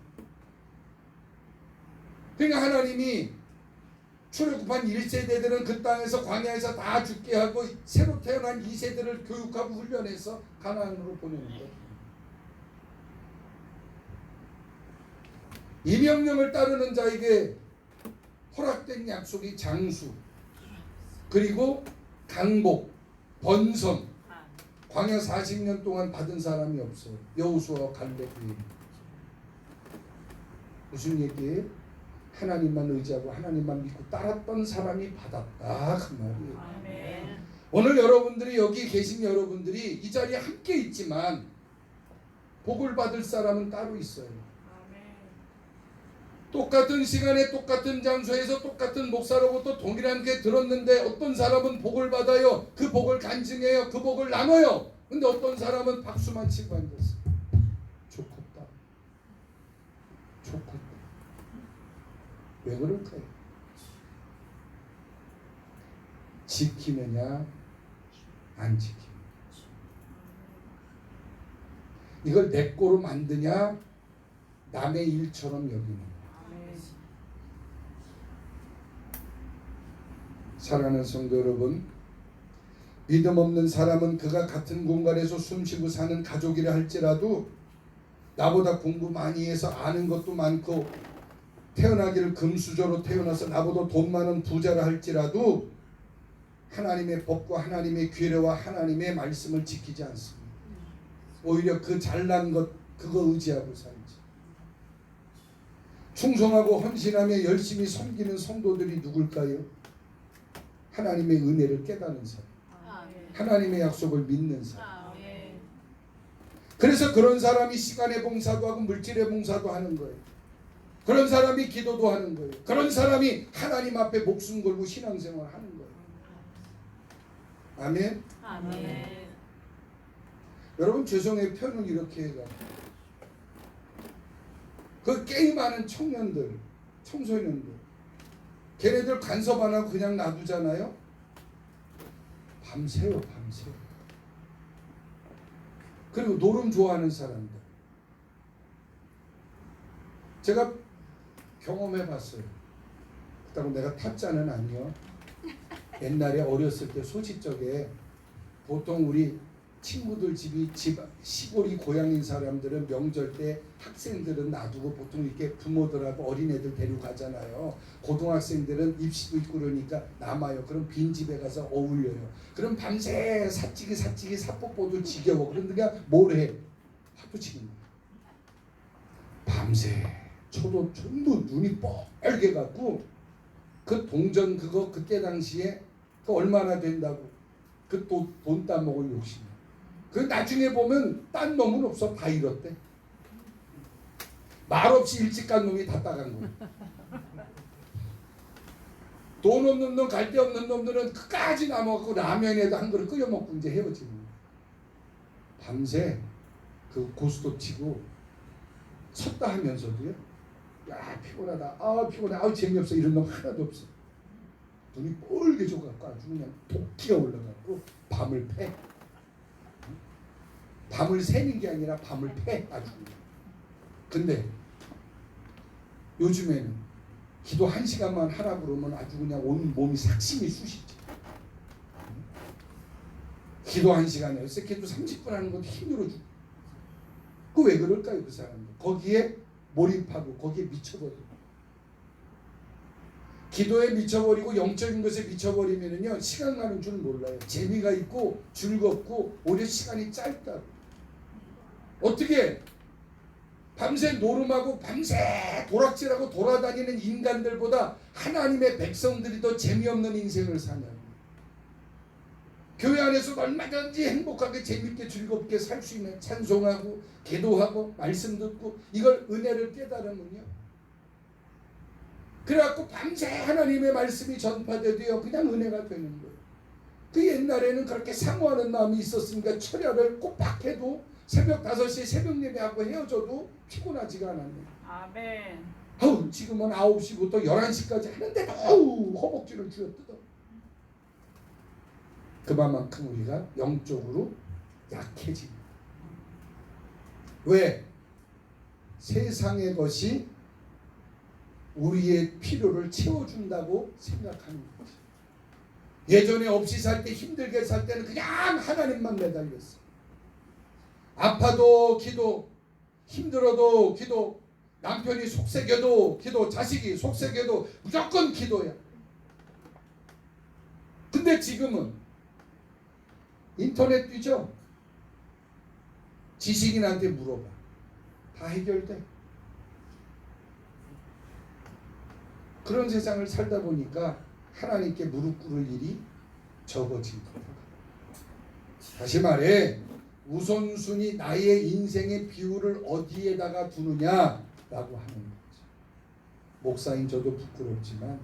그러니까 하나님이 출애굽한 1세대들은 그 땅에서 광야에서 다 죽게 하고 새로 태어난 2세대를 교육하고 훈련해서 가나안으로 보내는 거예요. 이 명령을 따르는 자에게 허락된 약속이 장수 그리고 강복, 번성. 광야 40년 동안 받은 사람이 없어요. 여호수아와 갈렙 외에. 무슨 얘기예요? 하나님만 의지하고 하나님만 믿고 따랐던 사람이 받았다 그 말이에요. 아멘. 오늘 여러분들이 여기 계신 여러분들이 이 자리에 함께 있지만 복을 받을 사람은 따로 있어요. 아멘. 똑같은 시간에 똑같은 장소에서 똑같은 목사로부터 동일한 게 들었는데 어떤 사람은 복을 받아요. 그 복을 간증해요. 그 복을 나눠요. 근데 어떤 사람은 박수만 치고 앉았어요. 좋겠다. 좋겠다. 왜 그럴까요? 지키느냐 안 지키느냐. 이걸 내 거로 만드냐 남의 일처럼 여기느냐. 아멘. 사랑하는 성도 여러분, 믿음 없는 사람은 그가 같은 공간에서 숨쉬고 사는 가족이라 할지라도 나보다 공부 많이 해서 아는 것도 많고 태어나기를 금수저로 태어나서 나보다 돈 많은 부자라 할지라도 하나님의 법과 하나님의 규례와 하나님의 말씀을 지키지 않습니다. 오히려 그 잘난 것 그거 의지하고 살지. 충성하고 헌신하며 열심히 섬기는 성도들이 누굴까요? 하나님의 은혜를 깨닫는 사람, 아멘. 하나님의 약속을 믿는 사람. 아멘. 그래서 그런 사람이 시간의 봉사도 하고 물질의 봉사도 하는 거예요. 그런 사람이 기도도 하는 거예요. 그런 사람이 하나님 앞에 목숨 걸고 신앙생활 하는 거예요. 아멘. 아멘. 여러분 죄송해요. 표현을 이렇게 해가. 그 게임하는 청년들, 청소년들, 걔네들 간섭 안 하고 그냥 놔두잖아요. 밤새요, 밤새. 그리고 노름 좋아하는 사람들. 제가 경험해봤어요. 그렇다고 내가 타짜는 아니요. 옛날에 어렸을 때 소시적에 보통 우리 친구들 집이 시골이 고향인 사람들은 명절 때 학생들은 놔두고 보통 이렇게 부모들하고 어린애들 데려가잖아요. 고등학생들은 입시도 있고 그러니까 남아요. 그럼 빈집에 가서 어울려요. 그럼 밤새 사찌기 사뽀뽀도 지겨워. 그러니까 뭘 해? 하도 치는 거야. 밤새 저도 전부 눈이 뻘게 갖고 그 동전 그거 그때 당시에 그 얼마나 된다고 그 돈 따먹을 욕심. 그 나중에 보면 딴 놈은 없어. 다 잃었대. 말없이 일찍 간 놈이 다 따간 거야. 돈 없는 놈, 갈 데 없는 놈들은 끝까지 남아갖고 라면에도 한 그릇 끓여 먹고 이제 헤어지는 거야. 밤새 그 고스톱 치고 섰다 하면서도요. 야 피곤하다. 아 피곤해. 아 재미없어. 이런 놈 하나도 없어. 눈이 뻘게 져갖고 아주 그냥 도끼가 올라가고 밤을 패. 밤을 새는 게 아니라 밤을 패 아주. 근데 요즘에는 기도 1시간만 하라 그러면 아주 그냥 온 몸이 삭심이 쑤시지. 기도 1시간에 요새 기도 30분 하는 것도 힘들어 죽고. 그 왜 그럴까요 그 사람들? 거기에 몰입하고 거기에 미쳐버리고. 기도에 미쳐버리고 영적인 것에 미쳐버리면은요 시간 가는 줄 몰라요. 재미가 있고 즐겁고 오히려 시간이 짧다고. 어떻게 밤새 노름하고 밤새 도락질하고 돌아다니는 인간들보다 하나님의 백성들이 더 재미없는 인생을 사냐고. 교회 안에서 얼마든지 행복하게 재밌게 즐겁게 살 수 있는 찬송하고 기도하고 말씀 듣고 이걸 은혜를 깨달으면요. 그래갖고 밤새 하나님의 말씀이 전파되도요 그냥 은혜가 되는 거예요. 그 옛날에는 그렇게 사모하는 마음이 있었으니까 철야를 꼬박해도 새벽 5시에 새벽 예배하고 헤어져도 피곤하지가 않았네요. 아멘. 아우 지금은 9시부터 11시까지 하는데 아우 허벅지를 쥐어뜯어. 그만큼 우리가 영적으로 약해집니다. 왜? 세상의 것이 우리의 필요를 채워준다고 생각하는 거지. 예전에 없이 살 때 힘들게 살 때는 그냥 하나님만 매달렸어. 아파도 기도, 힘들어도 기도, 남편이 속색여도 기도, 자식이 속색여도 무조건 기도야. 근데 지금은 인터넷 뛰죠? 지식인한테 물어봐. 다 해결돼. 그런 세상을 살다 보니까 하나님께 무릎 꿇을 일이 적어진 거예요. 다시 말해 우선순위 나의 인생의 비율을 어디에다가 두느냐라고 하는 거죠. 목사인 저도 부끄럽지만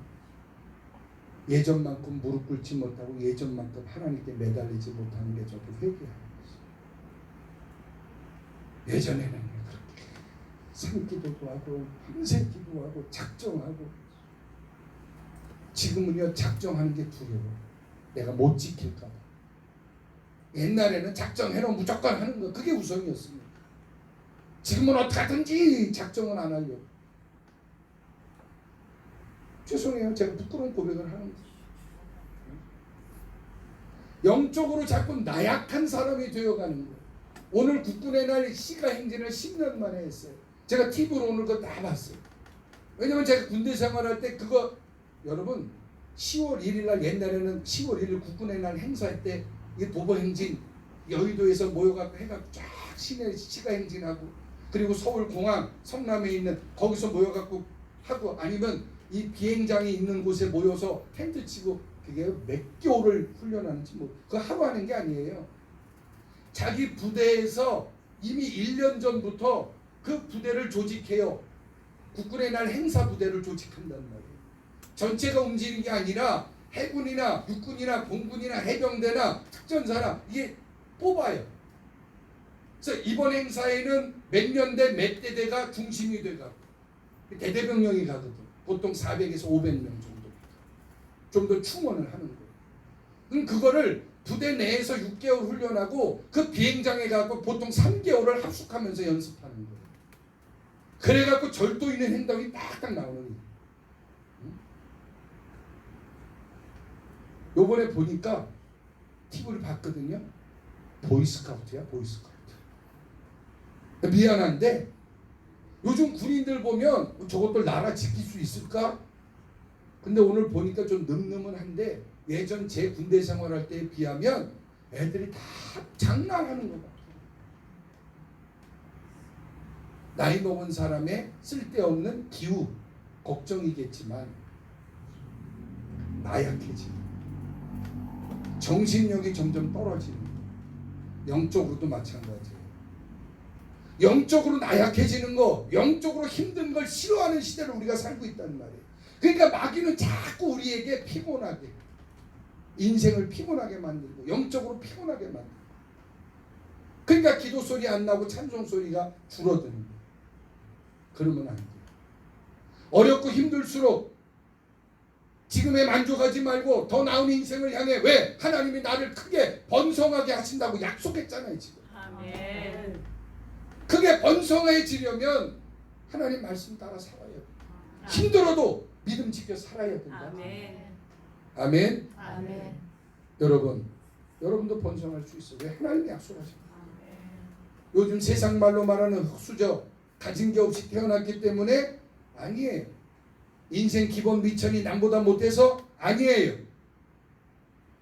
예전만큼 무릎 꿇지 못하고 예전만큼 하나님께 매달리지 못하는 게 저도 회개하는 거죠. 예전에는 그렇게 산기도도 하고 밤새 기도하고 작정하고, 지금은요 작정하는 게 두려워. 내가 못 지킬까 봐. 옛날에는 작정해놓으면 무조건 하는 거, 그게 우선이었습니다. 지금은 어떻게든지 작정은 안 하려고. 죄송해요, 제가 부끄러운 고백을 하는 거예요. 영적으로 자꾸 나약한 사람이 되어가는 거예요. 오늘 국군의 날 시가 행진을 10년 만에 했어요. 제가 TV로 오늘 그거 다 봤어요. 왜냐면 제가 군대 생활할 때 그거, 여러분 10월 1일 날, 옛날에는 10월 1일 국군의 날 행사할 때 이게 도보행진 여의도에서 모여갖고 해갖고 쫙 시내 시가 행진하고, 그리고 서울공항 성남에 있는 거기서 모여갖고 하고, 아니면 이 비행장이 있는 곳에 모여서 텐트 치고, 그게 몇 개월을 훈련하는지, 뭐 그거 하루 하는 게 아니에요. 자기 부대에서 이미 1년 전부터 그 부대를 조직해요. 국군의 날 행사 부대를 조직한단 말이에요. 전체가 움직이는 게 아니라 해군이나 육군이나 공군이나 해병대나 특전사나 이게 뽑아요. 그래서 이번 행사에는 몇 년대 몇 대대가 중심이 돼가고 대대병력이 가거든. 보통 400에서 500명 정도. 좀 더 충원을 하는 거예요. 그럼 그거를 부대 내에서 6개월 훈련하고 그 비행장에 가고 보통 3개월을 합숙하면서 연습하는 거예요. 그래갖고 절도 있는 행동이 딱딱 나오는 거예요. 요번에 보니까 TV를 봤거든요. 보이스카우트야, 보이스카우트. 미안한데 요즘 군인들 보면 저것들 나라 지킬 수 있을까? 근데 오늘 보니까 좀 늠름은 한데, 예전 제 군대 생활할 때에 비하면 애들이 다 장난하는 것 같아요. 나이 먹은 사람의 쓸데없는 기우 걱정이겠지만 나약해지는, 정신력이 점점 떨어지는, 영적으로도 마찬가지예요. 영적으로 나약해지는 거, 영적으로 힘든 걸 싫어하는 시대를 우리가 살고 있다는 말이에요. 그러니까 마귀는 자꾸 우리에게 피곤하게, 인생을 피곤하게 만들고 영적으로 피곤하게 만들고, 그러니까 기도 소리 안 나고 찬송 소리가 줄어드는 거예요. 그러면 안 돼요. 어렵고 힘들수록 지금에 만족하지 말고 더 나은 인생을 향해, 왜? 하나님이 나를 크게 번성하게 하신다고 약속했잖아요. 지금 아멘. 크게 번성해지려면 하나님 말씀 따라 살아야 돼요. 힘들어도 믿음 지켜 살아야 된다. 아멘. 아멘. 아멘. 여러분도 번성할 수 있어요. 왜? 하나님이 약속하십니다. 요즘 세상 말로 말하는 흙수저, 가진 게 없이 태어났기 때문에 아니에요. 인생 기본 미천이 남보다 못해서 아니에요.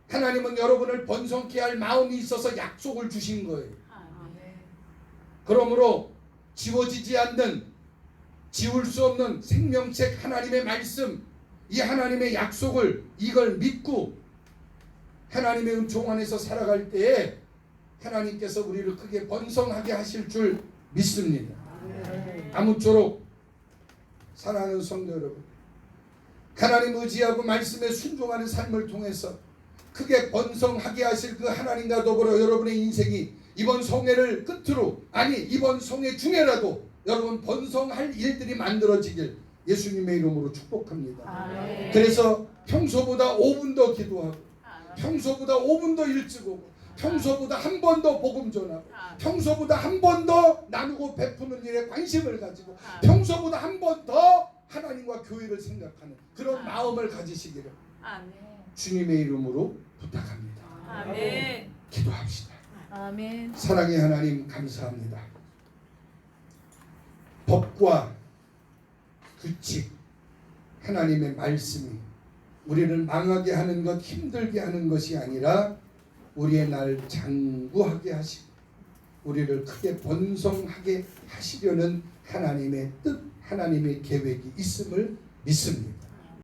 하나님은 여러분을 번성케 할 마음이 있어서 약속을 주신 거예요. 아멘. 그러므로 지워지지 않는, 지울 수 없는 생명책 하나님의 말씀, 이 하나님의 약속을, 이걸 믿고 하나님의 은총 안에서 살아갈 때에 하나님께서 우리를 크게 번성하게 하실 줄 믿습니다. 아무쪼록 사랑하는 성도 여러분, 하나님 의지하고 말씀에 순종하는 삶을 통해서 크게 번성하게 하실 그 하나님과 더불어 여러분의 인생이 이번 성회를 끝으로, 아니 이번 성회 중에라도 여러분 번성할 일들이 만들어지길 예수님의 이름으로 축복합니다. 아멘. 그래서 평소보다 5분 더 기도하고, 평소보다 5분 더 일찍 오고, 평소보다 한 번 더 복음 전하고, 평소보다 한 번 더 나누고 베푸는 일에 관심을 가지고, 평소보다 한 번 더 하나님과 교회를 생각하는 그런 마음을 가지시기를 아멘. 주님의 이름으로 부탁합니다. 아멘. 기도합시다. 아멘. 사랑의 하나님, 감사합니다. 법과 규칙, 하나님의 말씀이 우리를 망하게 하는 것, 힘들게 하는 것이 아니라 우리의 날 장구하게 하시고 우리를 크게 번성하게 하시려는 하나님의 뜻, 하나님의 계획이 있음을 믿습니다.